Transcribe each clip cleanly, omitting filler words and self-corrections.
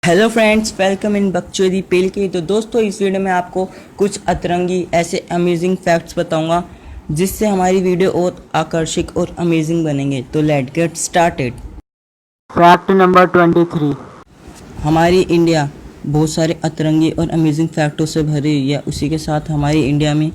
Hello friends, welcome in बकचोदी पेल के। तो दोस्तों, इस वीडियो में आपको कुछ अतरंगी ऐसे अमेजिंग फैक्ट्स बताऊंगा जिससे हमारी वीडियो और आकर्षक और अमेजिंग बनेंगे। तो let get started. Fact number 23। हमारी इंडिया बहुत सारे अतरंगी और अमेजिंग फैक्टों से भरी हुई है। उसी के साथ हमारी इंडिया में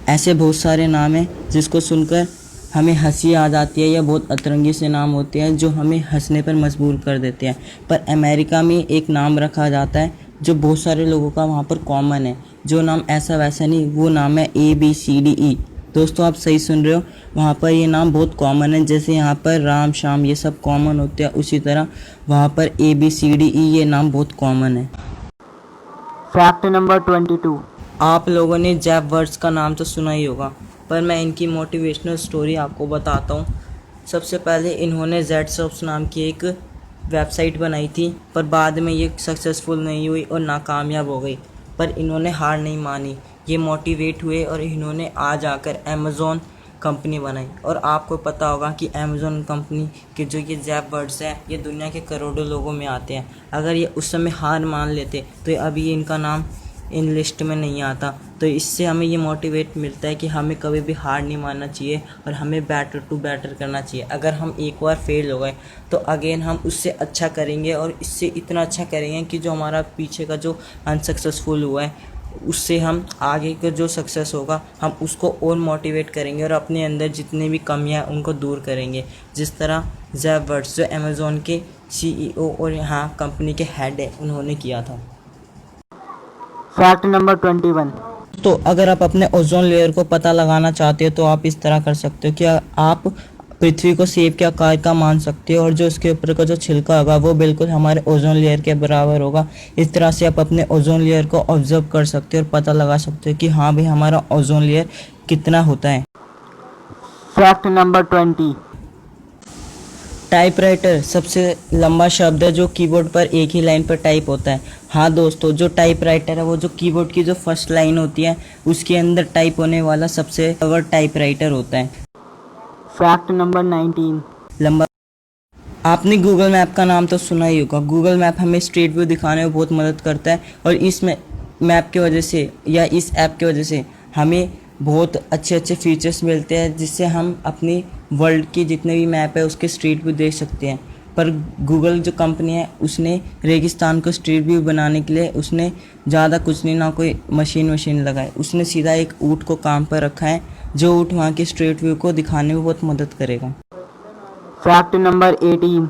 ऐसे बहुत सारे नाम हैं जिसको सुनकर हमें हंसी आ जाती है, या बहुत अतरंगी से नाम होते हैं जो हमें हंसने पर मजबूर कर देते हैं। पर अमेरिका में एक नाम रखा जाता है जो बहुत सारे लोगों का वहाँ पर कॉमन है। जो नाम ऐसा वैसा नहीं, वो नाम है ABCDE। दोस्तों, आप सही सुन रहे हो, वहाँ पर ये नाम बहुत कॉमन है। जैसे यहाँ पर राम शाम ये सब कॉमन होते हैं, उसी तरह वहाँ पर ABCDE ये नाम बहुत कॉमन है। Fact number 22। आप लोगों ने जैप वर्ड्स का नाम तो सुना ही होगा, पर मैं इनकी मोटिवेशनल स्टोरी आपको बताता हूँ। सबसे पहले इन्होंने जेड नाम की एक वेबसाइट बनाई थी, पर बाद में ये सक्सेसफुल नहीं हुई और नाकामयाब हो गई। पर इन्होंने हार नहीं मानी, ये मोटिवेट हुए और इन्होंने आज आकर अमेज़ॉन कंपनी बनाई। और आपको पता होगा कि अमेज़ॉन कंपनी के जो ये जैप वर्ड्स हैं, ये दुनिया के करोड़ों लोगों में आते हैं। अगर ये उस समय हार मान लेते तो अभी ये इनका नाम इन लिस्ट में नहीं आता। तो इससे हमें ये मोटिवेट मिलता है कि हमें कभी भी हार नहीं मानना चाहिए और हमें बेटर टू बेटर करना चाहिए। अगर हम एक बार फेल हो गए तो अगेन हम उससे अच्छा करेंगे, और इससे इतना अच्छा करेंगे कि जो हमारा पीछे का जो अनसक्सेसफुल हुआ है उससे हम आगे का जो सक्सेस होगा हम उसको और मोटिवेट करेंगे और अपने अंदर जितनी भी कमियां हैं उनको दूर करेंगे। जिस तरह जेफ वर्ड्स जो अमेज़ॉन के CEO और यहाँ कंपनी के हेड है, उन्होंने किया था। Fact number 21। तो अगर आप अपने ओजोन लेयर को पता लगाना चाहते हो तो आप इस तरह कर सकते हो कि आप पृथ्वी को सेब के आकार का मान सकते हो, और जो उसके ऊपर का जो छिलका होगा वो बिल्कुल हमारे ओजोन लेयर के बराबर होगा। इस तरह से आप अपने ओजोन लेयर को ऑब्जर्व कर सकते हो और पता लगा सकते हो कि हाँ भाई, हमारा ओजोन लेयर कितना होता है। Fact number 20। टाइपराइटर सबसे लंबा शब्द है जो कीबोर्ड पर एक ही लाइन पर टाइप होता है। हाँ दोस्तों, जो टाइपराइटर है वो जो कीबोर्ड की जो फर्स्ट लाइन होती है उसके अंदर टाइप होने वाला सबसे बड़ा टाइपराइटर होता है। Fact number 19। लंबा। आपने गूगल मैप का नाम तो सुना ही होगा। गूगल मैप हमें स्ट्रीट व्यू दिखाने में बहुत मदद करता है, और इस मैप की वजह से या इस ऐप की वजह से हमें बहुत अच्छे अच्छे फीचर्स मिलते हैं, जिससे हम अपनी वर्ल्ड की जितने भी मैप है उसके स्ट्रीट व्यू देख सकते हैं। पर गूगल जो कंपनी है उसने रेगिस्तान को स्ट्रीट व्यू बनाने के लिए उसने ज़्यादा कुछ नहीं, ना कोई मशीन लगाई, उसने सीधा एक ऊँट को काम पर रखा है जो ऊँट वहाँ के स्ट्रीट व्यू को दिखाने में बहुत मदद करेगा। Fact number 18।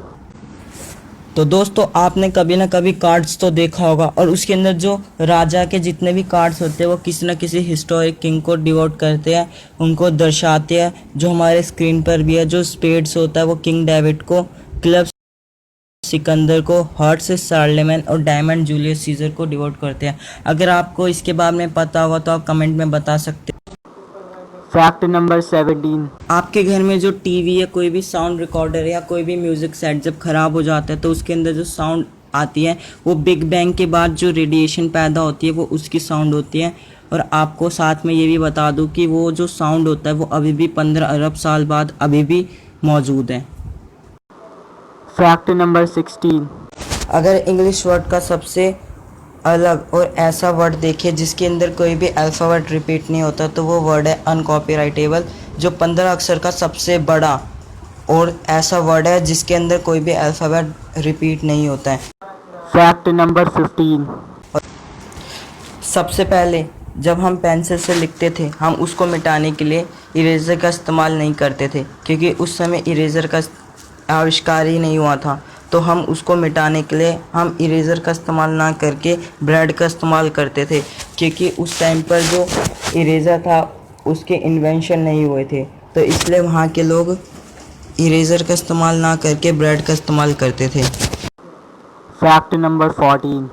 तो दोस्तों, आपने कभी ना कभी कार्ड्स तो देखा होगा, और उसके अंदर जो राजा के जितने भी कार्ड्स होते हैं वो किसी न किसी हिस्टोरिक किंग को डिवोट करते हैं, उनको दर्शाते हैं। जो हमारे स्क्रीन पर भी है, जो स्पेड्स होता है वो किंग डेविड को, क्लब सिकंदर को, हार्ट से शार्लेमेन और डायमंड जूलियस सीजर को डिवोट करते हैं। अगर आपको इसके बारे में पता होगा तो आप कमेंट में बता सकते हैं। Fact number 17। आपके घर में जो टीवी या कोई भी साउंड रिकॉर्डर या कोई भी म्यूज़िक सेट जब ख़राब हो जाता है तो उसके अंदर जो साउंड आती है वो बिग बैंग के बाद जो रेडिएशन पैदा होती है वो उसकी साउंड होती है। और आपको साथ में ये भी बता दूं कि वो जो साउंड होता है वो अभी भी 15 अरब साल बाद अभी भी मौजूद है। Fact number 16। अगर इंग्लिश वर्ड का सबसे अलग और ऐसा वर्ड देखिए जिसके अंदर कोई भी अल्फ़ाबेट रिपीट नहीं होता तो वो वर्ड है अनकॉपीराइटेबल, जो 15 अक्षर का सबसे बड़ा और ऐसा वर्ड है जिसके अंदर कोई भी अल्फ़ाबेट रिपीट नहीं होता है। Fact number 15। सबसे पहले जब हम पेंसिल से लिखते थे हम उसको मिटाने के लिए इरेज़र का इस्तेमाल नहीं करते थे, क्योंकि उस समय इरेज़र का आविष्कार ही नहीं हुआ था। तो हम उसको मिटाने के लिए हम इरेज़र का इस्तेमाल ना करके ब्रेड का इस्तेमाल करते थे, क्योंकि उस टाइम पर जो इरेज़र था उसके इन्वेंशन नहीं हुए थे। तो इसलिए वहाँ के लोग इरेज़र का इस्तेमाल ना करके ब्रेड का इस्तेमाल करते थे। Fact number 14।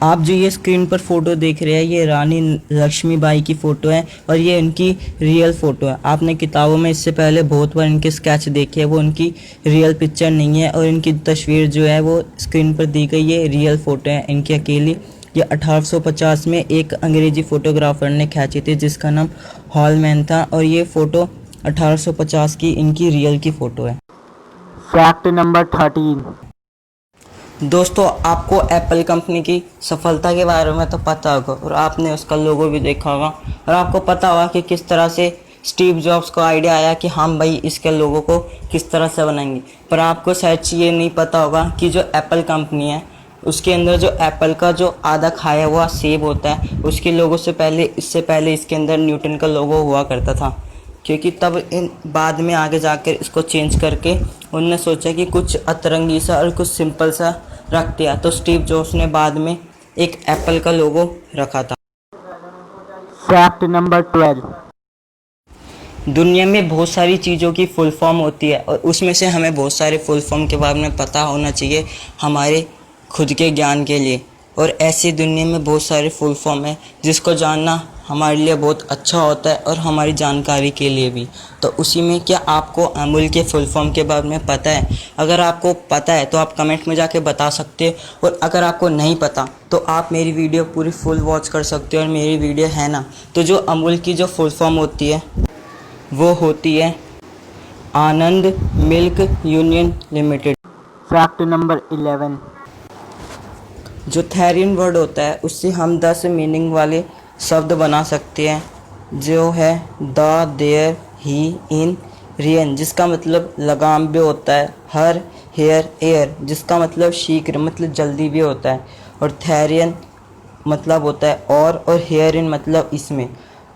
आप जो ये स्क्रीन पर फ़ोटो देख रहे हैं ये रानी लक्ष्मीबाई की फ़ोटो है, और ये उनकी रियल फ़ोटो है। आपने किताबों में इससे पहले बहुत बार इनके स्केच देखे हैं, वो उनकी रियल पिक्चर नहीं है, और इनकी तस्वीर जो है वो स्क्रीन पर दी गई है रियल फ़ोटो है इनकी अकेली। ये 1850 में एक अंग्रेज़ी फ़ोटोग्राफ़र ने खींची थी जिसका नाम हॉलमैन था, और ये फ़ोटो 1850 की इनकी रियल की फ़ोटो है। Fact number 13। दोस्तों, आपको एप्पल कंपनी की सफलता के बारे में तो पता होगा और आपने उसका लोगो भी देखा होगा और आपको पता होगा कि किस तरह से स्टीव जॉब्स को आइडिया आया कि हम भाई इसके लोगो को किस तरह से बनाएंगे। पर आपको शायद ये नहीं पता होगा कि जो एप्पल कंपनी है उसके अंदर जो एप्पल का जो आधा खाया हुआ सेब होता है उसके लोगो से पहले इससे पहले इसके अंदर न्यूटन का लोगो हुआ करता था, क्योंकि तब इन बाद में आगे जाकर इसको चेंज करके उनने सोचा कि कुछ अतरंगी सा और कुछ सिंपल सा रख दिया, तो स्टीव जॉब्स ने बाद में एक एप्पल का लोगो रखा था। Fact number 12। दुनिया में बहुत सारी चीज़ों की फुल फॉर्म होती है और उसमें से हमें बहुत सारे फुल फॉर्म के बारे में पता होना चाहिए हमारे खुद के ज्ञान के लिए। और ऐसी दुनिया में बहुत सारे फुल फॉर्म है जिसको जानना हमारे लिए बहुत अच्छा होता है और हमारी जानकारी के लिए भी। तो उसी में क्या आपको अमूल के फुल फॉर्म के बारे में पता है? अगर आपको पता है तो आप कमेंट में जाके बता सकते हो, और अगर आपको नहीं पता तो आप मेरी वीडियो पूरी फुल वॉच कर सकते हो। और मेरी वीडियो है ना, तो जो अमूल की जो फुल फॉर्म होती है वो होती है Anand milk union limited. Fact number 11। जो थेरियन वर्ड होता है उससे हम 10 मीनिंग वाले शब्द बना सकते हैं, जो है द, देयर, ही, इन, रियन जिसका मतलब लगाम भी होता है, हर, हेयर, एयर जिसका मतलब शीघ्र मतलब जल्दी भी होता है, और थेरियन मतलब होता है और हेयर इन मतलब इसमें।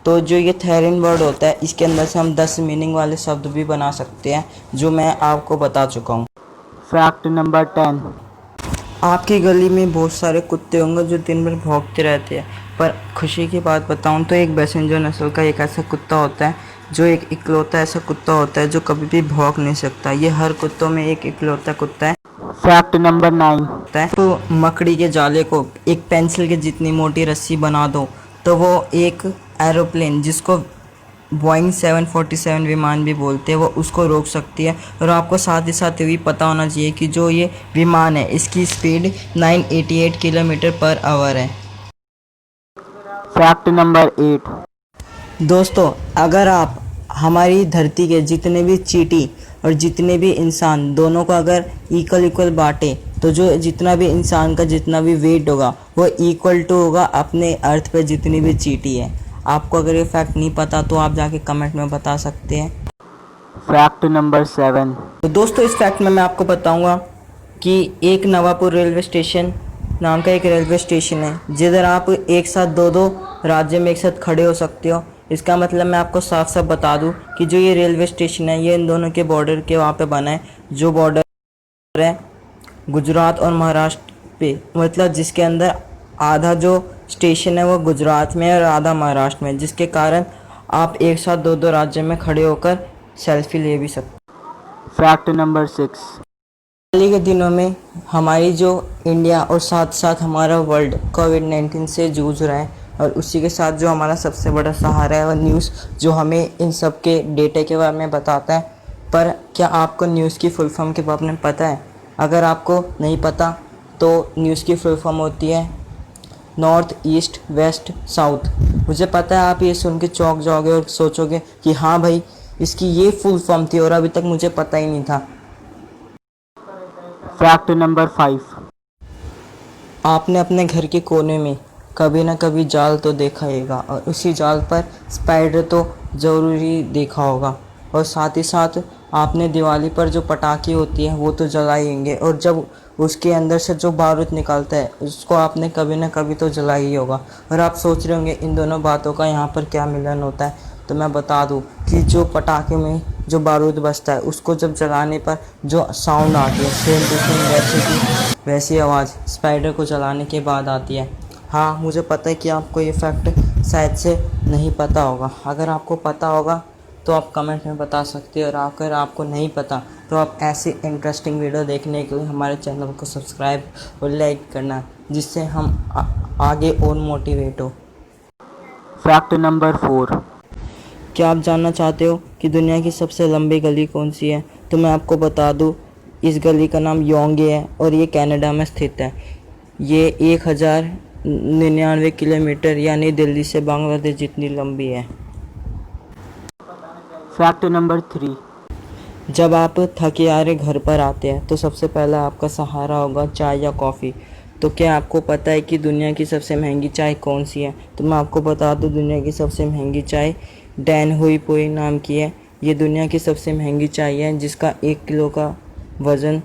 तो जो ये थेरियन वर्ड होता है इसके अंदर से हम 10 मीनिंग वाले शब्द भी बना सकते हैं, जो मैं आपको बता चुका हूँ। Fact number 10। आपकी गली में बहुत सारे कुत्ते होंगे जो दिन भर भौंकते रहते हैं, पर खुशी की बात बताऊं तो एक बैसेंजर नस्ल का एक ऐसा कुत्ता होता है जो एक इकलौता ऐसा कुत्ता होता है जो कभी भी भौंक नहीं सकता। ये हर कुत्तों में एक इकलौता कुत्ता है। Fact number 9। तो मकड़ी के जाले को एक पेंसिल के जितनी मोटी रस्सी बना दो तो वो एक एरोप्लेन जिसको बोइंग 747 विमान भी बोलते हैं वो उसको रोक सकती है। और आपको साथ ही साथ ये भी पता होना चाहिए कि जो ये विमान है इसकी स्पीड 988 किलोमीटर पर आवर है। Fact number 8। दोस्तों, अगर आप हमारी धरती के जितने भी चींटी और जितने भी इंसान दोनों को अगर इक्वल बांटे तो जो जितना भी इंसान का जितना भी वेट होगा वो इक्वल टू होगा अपने अर्थ पे जितनी भी चींटी है। आपको अगर ये फैक्ट नहीं पता तो आप जाके कमेंट में बता सकते हैं। Fact number 7। तो दोस्तों, इस फैक्ट में मैं आपको बताऊंगा कि एक नवापुर रेलवे स्टेशन नाम का एक रेलवे स्टेशन है जिधर आप एक साथ दो राज्य में एक साथ खड़े हो सकते हो। इसका मतलब मैं आपको साफ साफ बता दूं कि जो ये रेलवे स्टेशन है ये इन दोनों के बॉर्डर के वहाँ पे बना है, जो बॉर्डर है गुजरात और महाराष्ट्र पे, मतलब जिसके अंदर आधा जो स्टेशन है वो गुजरात में है और आधा महाराष्ट्र में, जिसके कारण आप एक साथ दो राज्य में खड़े होकर सेल्फी ले भी सकते। Fact number 6। हाल के दिनों में हमारी जो इंडिया और साथ साथ हमारा वर्ल्ड कोविड-19 से जूझ रहा है और उसी के साथ जो हमारा सबसे बड़ा सहारा है वो न्यूज़, जो हमें इन सब के डेटा के बारे में बताता है। पर क्या आपको न्यूज़ की फुल फॉर्म के बारे में पता है? अगर आपको नहीं पता तो न्यूज़ की फुल फॉर्म होती है नॉर्थ, ईस्ट, वेस्ट, साउथ। मुझे पता है आप ये सुन के चौंक जाओगे और सोचोगे कि हाँ भाई इसकी ये फुल फॉर्म थी और अभी तक मुझे पता ही नहीं था। Fact number 5। आपने अपने घर के कोने में कभी ना कभी जाल तो देखा होगा और उसी जाल पर स्पाइडर तो ज़रूरी देखा होगा। और साथ ही साथ आपने दिवाली पर जो पटाखे होती हैं वो तो जलाएंगे, और जब उसके अंदर से जो बारूद निकलता है उसको आपने कभी ना कभी तो जला ही होगा। और आप सोच रहे होंगे इन दोनों बातों का यहाँ पर क्या मिलन होता है, तो मैं बता दूँ कि जो पटाखे में जो बारूद बजता है उसको जब जलाने पर जो साउंड आती है सेम टू सेम वैसे की वैसी आवाज़ स्पाइडर को जलाने के बाद आती है। हाँ, मुझे पता है कि आपको ये फैक्ट शायद से नहीं पता होगा। अगर आपको पता होगा तो आप कमेंट में बता सकते हो, और अगर आपको नहीं पता तो आप ऐसी इंटरेस्टिंग वीडियो देखने के लिए हमारे चैनल को सब्सक्राइब और लाइक करना, जिससे हम आगे और मोटिवेट हो। Fact number 4। क्या आप जानना चाहते हो कि दुनिया की सबसे लंबी गली कौन सी है? तो मैं आपको बता दूं, इस गली का नाम योंगे है और ये कनाडा में स्थित है। ये 1099 किलोमीटर यानी दिल्ली से बांग्लादेश जितनी लंबी है। Fact number 3। जब आप थके हारे घर पर आते हैं तो सबसे पहला आपका सहारा होगा चाय या कॉफ़ी। तो क्या आपको पता है कि दुनिया की सबसे महंगी चाय कौन सी है? तो मैं आपको बता दूं, दुनिया की सबसे महंगी चाय डैन हुई पोई नाम की है। ये दुनिया की सबसे महंगी चाय है, जिसका 1 किलो का वज़न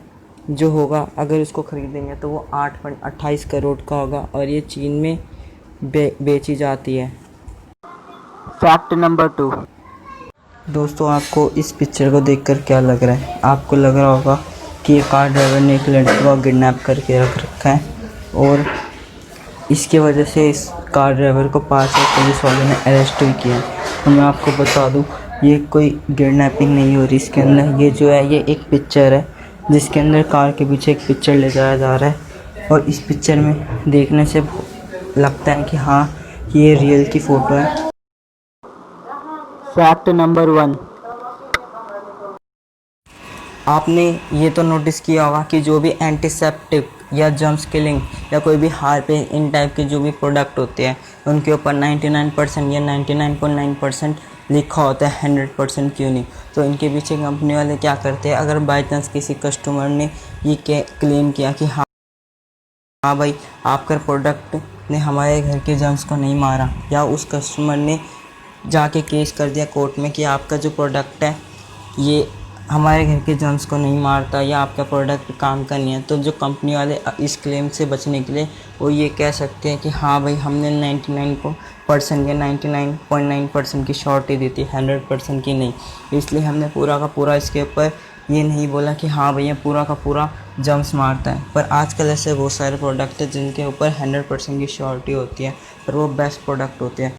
जो होगा, अगर उसको ख़रीदेंगे तो वो 28 करोड़ का होगा, और ये चीन में बेची जाती है। Fact number 2। दोस्तों, आपको इस पिक्चर को देखकर क्या लग रहा है? आपको लग रहा होगा कि ये कार ड्राइवर ने एक लड़की को किडनैप करके रख रखा है, और इसकी वजह से इस कार ड्राइवर को 5 पुलिस वालों ने अरेस्ट भी किया है। तो मैं आपको बता दूं, ये कोई किडनैपिंग नहीं हो रही इसके अंदर। ये जो है, ये एक पिक्चर है जिसके अंदर कार के पीछे एक पिक्चर ले जाया जा रहा है, और इस पिक्चर में देखने से लगता है कि हाँ, ये रियल की फ़ोटो है। Fact number 1। आपने ये तो नोटिस किया होगा कि जो भी एंटीसेप्टिक या जर्म्स किलिंग या कोई भी हार्पिन इन टाइप के जो भी प्रोडक्ट होते हैं, उनके ऊपर 99% या 99.9% लिखा होता है, 100% क्यों नहीं। तो इनके पीछे कंपनी वाले क्या करते हैं, अगर बाई चांस किसी कस्टमर ने ये क्लेम किया कि हाँ भाई, आपका प्रोडक्ट ने हमारे घर के जर्म्स को नहीं मारा, या उस कस्टमर ने जाके केस कर दिया कोर्ट में कि आपका जो प्रोडक्ट है ये हमारे घर के जर्म्स को नहीं मारता, या आपका प्रोडक्ट काम का नहीं है, तो जो कंपनी वाले इस क्लेम से बचने के लिए वो ये कह सकते हैं कि हाँ भाई, हमने 99% या 99.9% की श्योरिटी दी थी, 100% की नहीं। इसलिए हमने पूरा का पूरा इसके ऊपर ये नहीं बोला कि हाँ भैया पूरा का पूरा जर्म्स मारता है। पर आजकल ऐसे बहुत सारे प्रोडक्ट हैं जिनके ऊपर 100% की श्योरिटी होती है, पर वो बेस्ट प्रोडक्ट होते हैं।